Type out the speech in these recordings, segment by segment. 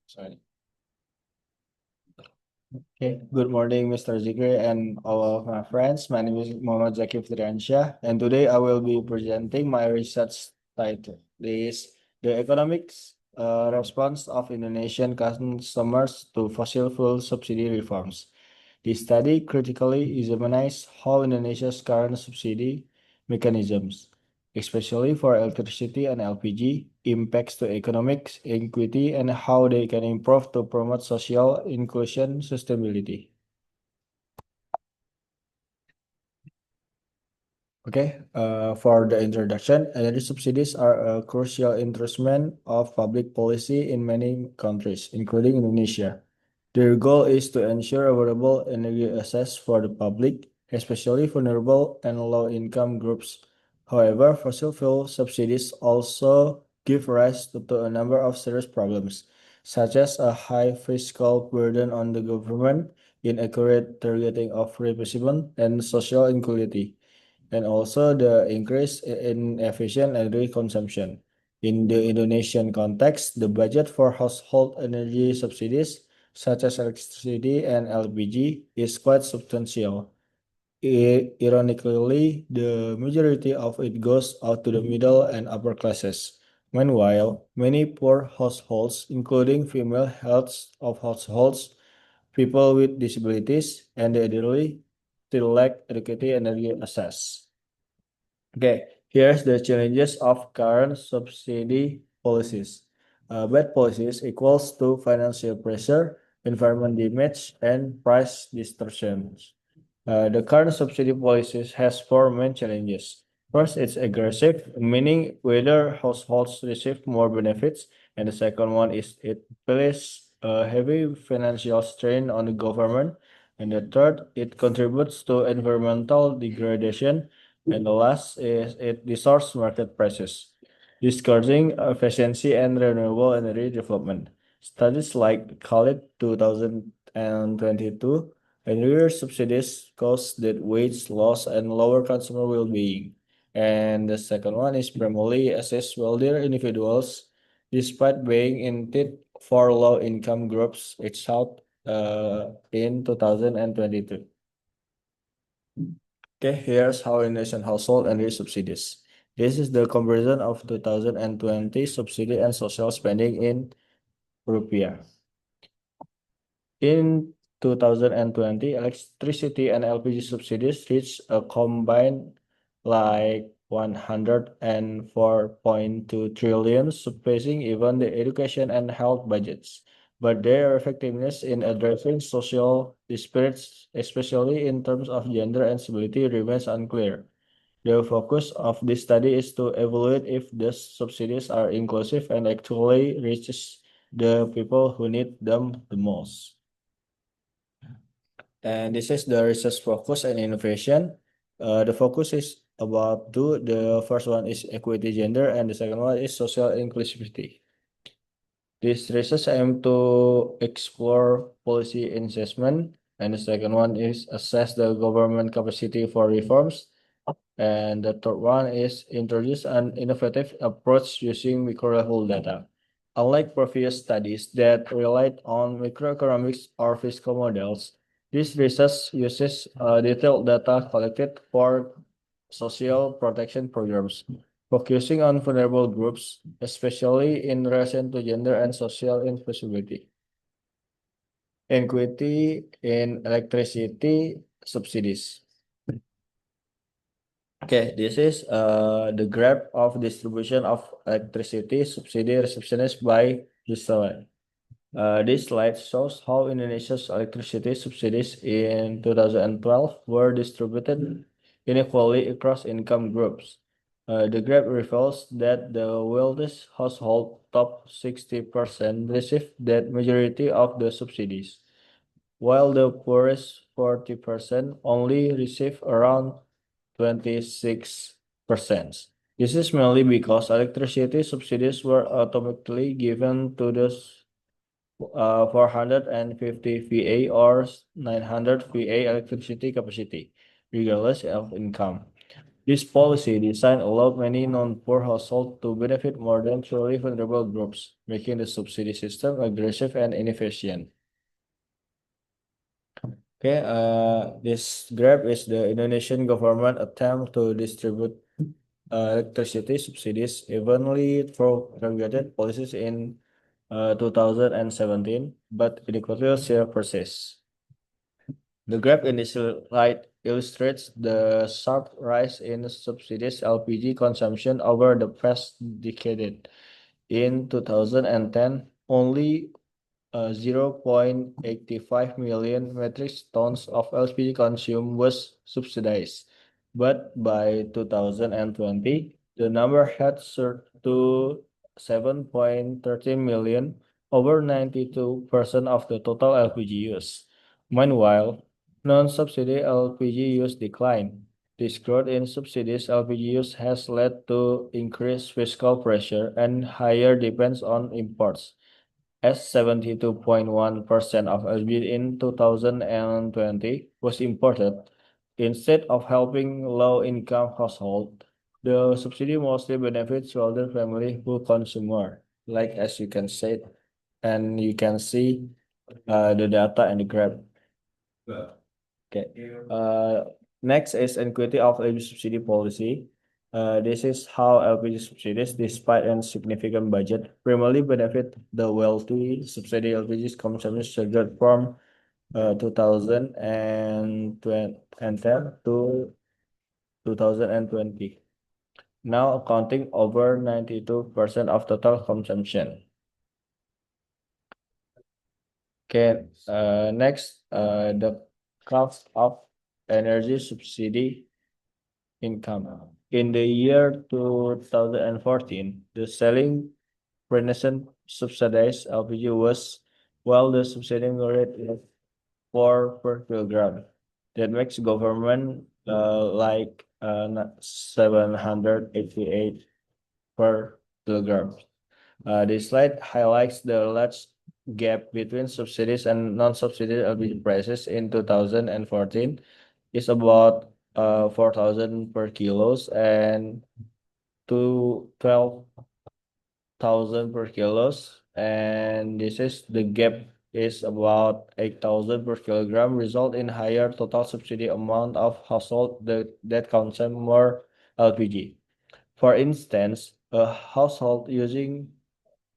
Sorry. Okay, good morning, Mr. Zikri and all of my friends. My name is Muhammad Zakif Triansyah, and today I will be presenting my research title. This the economics response of Indonesian consumers to fossil fuel subsidy reforms. The study critically examines how Indonesia's current subsidy mechanisms, especially for electricity and LPG, impacts to economic equity and how they can improve to promote social inclusion sustainability. Okay, for the introduction, energy subsidies are a crucial instrument of public policy in many countries, including Indonesia. Their goal is to ensure affordable energy access for the public, especially vulnerable and low-income groups. However, fossil fuel subsidies also give rise to a number of serious problems, such as a high fiscal burden on the government, inaccurate targeting of replacement, and social inequality, and also the increase in efficient energy consumption. In the Indonesian context, the budget for household energy subsidies, such as electricity and LPG, is quite substantial. Ironically, the majority of it goes out to the middle and upper classes. Meanwhile, many poor households, including female heads of households, people with disabilities, and the elderly, still lack adequate energy access. Okay, here's the challenges of current subsidy policies. Bad policies equals to financial pressure, environment damage, and price distortions. The current subsidy policies has four main challenges. First, it's aggressive, meaning whether households receive more benefits, and the second one is it places a heavy financial strain on the government, and the third, it contributes to environmental degradation, and the last is it distorts market prices, discouraging efficiency and renewable energy development. Studies like Khalid 2022 and rear subsidies cause that wage loss and lower consumer well-being. And the second one is primarily assess wealthier individuals despite being intended for low-income groups. It's out in 2022. Okay, here's how Indonesian household energy subsidies. This is the comparison of 2020 subsidy and social spending in rupiah. In 2020, electricity and LPG subsidies reached a combined like 104.2 trillion, surpassing even the education and health budgets. But their effectiveness in addressing social disparities, especially in terms of gender and civility, remains unclear. The focus of this study is to evaluate if the subsidies are inclusive and actually reaches the people who need them the most. And this is the research focus and innovation. The focus is about two. The first one is equity gender, and the second one is social inclusivity. This research aim to explore policy assessment, and the second one is assess the government capacity for reforms. And the third one is introduce an innovative approach using micro-level data. Unlike previous studies that relied on microeconomics or fiscal models, this research uses detailed data collected for social protection programs, focusing on vulnerable groups, especially in relation to gender and social inclusivity. Equity in electricity subsidies. Okay, this is the graph of distribution of electricity subsidy receptionist by Juscelin. This slide shows how Indonesia's electricity subsidies in 2012 were distributed inequally across income groups. The graph reveals that the wealthiest household, top 60%, received that majority of the subsidies, while the poorest 40% only receive around 26%. This is mainly because electricity subsidies were automatically given to those 450 VA or 900 VA electricity capacity, regardless of income. This policy design allowed many non-poor households to benefit more than truly vulnerable groups, making the subsidy system aggressive and inefficient. Okay, this graph is the Indonesian government attempt to distribute electricity subsidies evenly through targeted policies in 2017, but inequality still persists. The graph in this slide illustrates the sharp rise in subsidized LPG consumption over the past decade. In 2010, only 0.85 million metric tons of LPG consumed was subsidized, but by 2020, the number had surged to 7.13 million, over 92% of the total LPG use. Meanwhile, non-subsidy LPG use declined. This growth in subsidized LPG use has led to increased fiscal pressure and higher dependence on imports, as 72.1% of LPG in 2020 was imported. Instead of helping low-income households, the subsidy mostly benefits wealthy families who consume more, like as you can say, and you can see the data and the graph. Okay. Next is equity of LPG subsidy policy. This is how LPG subsidies, despite a significant budget, primarily benefit the wealthy. Subsidy LPG consumption surged from 2010 to 2020, now accounting over 92% of total consumption. Okay, next, the cost of energy subsidy income. In the year 2014, the selling Renaissance subsidized LPG was, while the subsidy rate is 4 per kilogram. That makes government like 788 per kilogram. This slide highlights the large gap between subsidies and non-subsidy LPG prices in 2014. It's about 4,000 per kilos and to 12,000 per kilos, and this is the gap is about 8,000 per kilogram, result in higher total subsidy amount of household that consume more LPG. For instance, a household using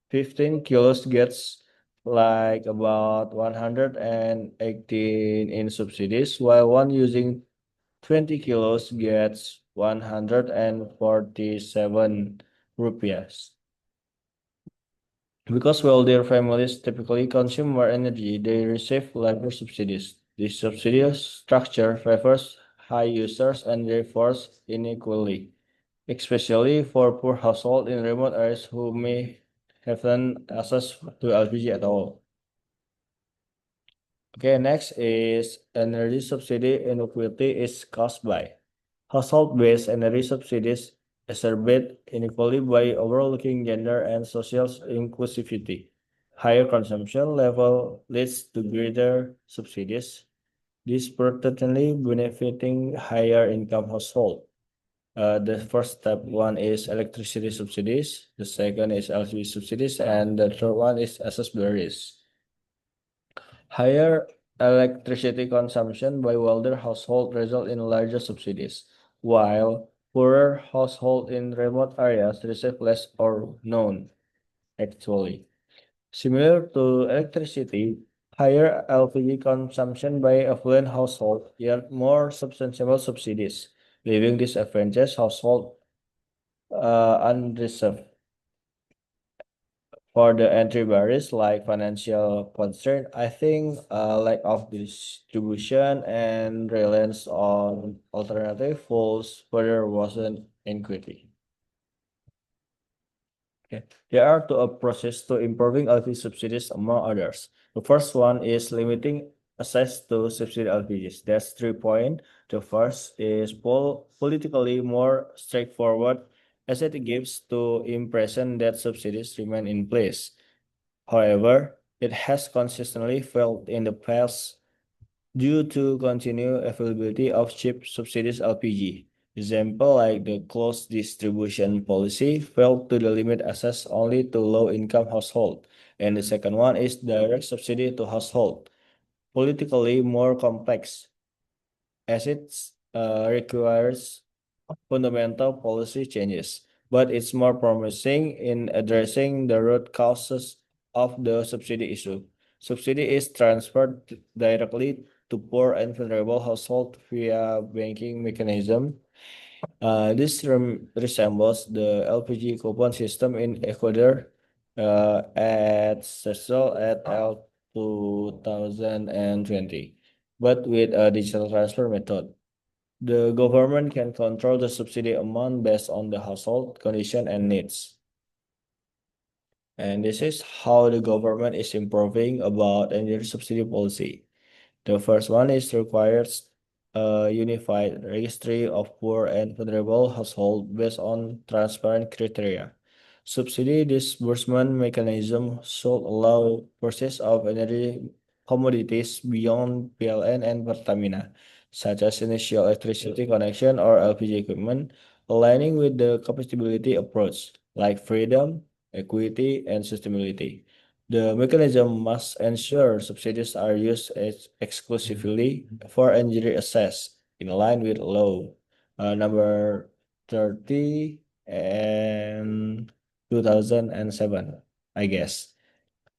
15 kilos gets like about 118 in subsidies, while one using 20 kilos gets 147 rupiahs. Because wealthier families typically consume more energy, they receive larger subsidies. This subsidy structure favors high users and reinforces inequality, especially for poor households in remote areas who may haven't access to LPG at all. Okay, next is energy subsidy inequality is caused by household-based energy subsidies exacerbate inequality by overlooking gender and social inclusivity. Higher consumption level leads to greater subsidies, disproportionately benefiting higher income households. The first step one is electricity subsidies, the second is LPG subsidies, and the third one is accessibilities. Higher electricity consumption by wealthier households result in larger subsidies, while poorer households in remote areas receive less or none, actually. Similar to electricity, higher LPG consumption by affluent households yield more substantial subsidies, leaving disadvantaged households unreserved. For the entry barriers like financial constraint, I think lack of distribution and reliance on alternative fuels further worsen inequity. Okay. There are two approaches to improving LPG subsidies among others. The first one is limiting access to subsidy LPGs. That's 3 points. The first is politically more straightforward, as it gives the impression that subsidies remain in place. However, it has consistently failed in the past due to continued availability of cheap subsidized LPG. Example like the closed distribution policy failed to limit access only to low-income household. And the second one is direct subsidy to household, politically more complex as it requires fundamental policy changes, but it's more promising in addressing the root causes of the subsidy issue. Subsidy is transferred directly to poor and vulnerable households via banking mechanism. This resembles the LPG coupon system in Ecuador at CESO et al. 2020, but with a digital transfer method. The government can control the subsidy amount based on the household condition and needs. And this is how the government is improving about energy subsidy policy. The first one is requires a unified registry of poor and vulnerable household based on transparent criteria. Subsidy disbursement mechanism should allow purchase of energy commodities beyond PLN and Pertamina, such as initial electricity connection or LPG equipment, aligning with the compatibility approach, like freedom, equity, and sustainability. The mechanism must ensure subsidies are used exclusively for energy access in line with law number 30 and 2007, I guess.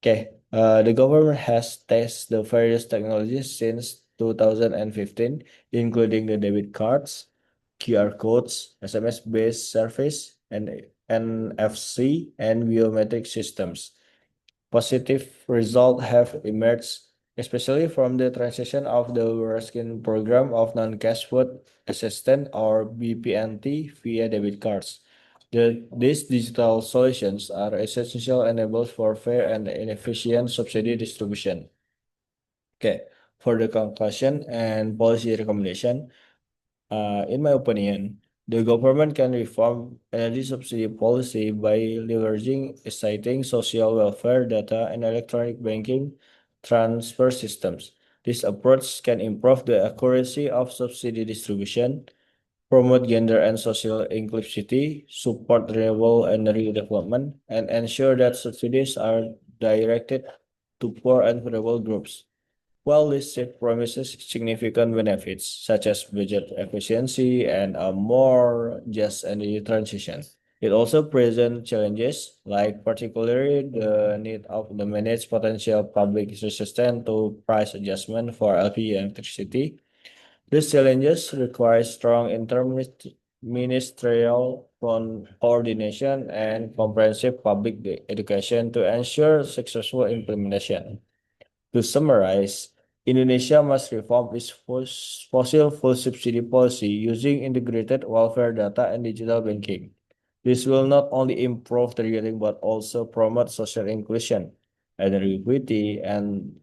Okay, the government has tested the various technologies since 2015, including the debit cards, QR codes, SMS-based service, and NFC and biometric systems. Positive results have emerged, especially from the transition of the Ruskin program of non-cash food assistance or BPNT via debit cards. These digital solutions are essential enablers for fair and efficient subsidy distribution. Okay, for the conclusion and policy recommendation, in my opinion, the government can reform energy subsidy policy by leveraging exciting social welfare data and electronic banking transfer systems. This approach can improve the accuracy of subsidy distribution, promote gender and social inclusivity, support renewable energy development, and ensure that subsidies are directed to poor and vulnerable groups. While this shift promises significant benefits, such as budget efficiency and a more just energy transition, it also presents challenges, like particularly the need of the manage potential public resistance to price adjustment for LPG electricity. These challenges require strong interministerial coordination and comprehensive public education to ensure successful implementation. To summarize, Indonesia must reform its fossil fuel subsidy policy using integrated welfare data and digital banking. This will not only improve the rating but also promote social inclusion, energy equity, and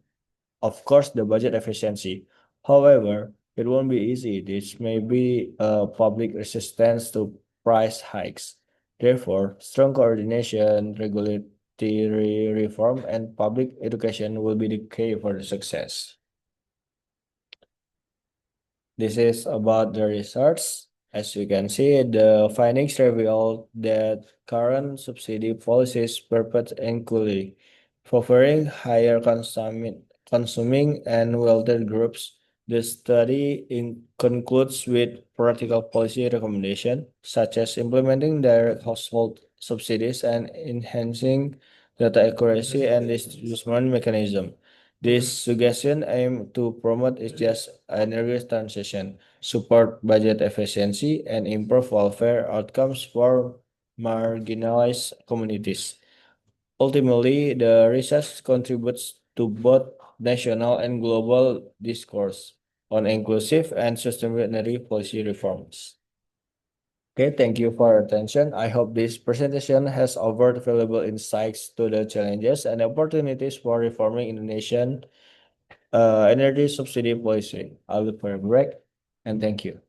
of course the budget efficiency. However, it won't be easy. This may be a public resistance to price hikes. Therefore, strong coordination, regulatory reform, and public education will be the key for the success. This is about the research. As you can see, the findings reveal that current subsidy policies purport equally, favoring higher consuming and wealthy groups. The study concludes with practical policy recommendations, such as implementing direct household subsidies and enhancing data accuracy and distribution mechanism. This suggestion aim to promote is just energy transition, support budget efficiency, and improve welfare outcomes for marginalized communities. Ultimately, the research contributes to both national and global discourse on inclusive and sustainable energy policy reforms. Okay, thank you for your attention. I hope this presentation has offered valuable insights to the challenges and opportunities for reforming Indonesian energy subsidy policy. I'll look for a break and thank you.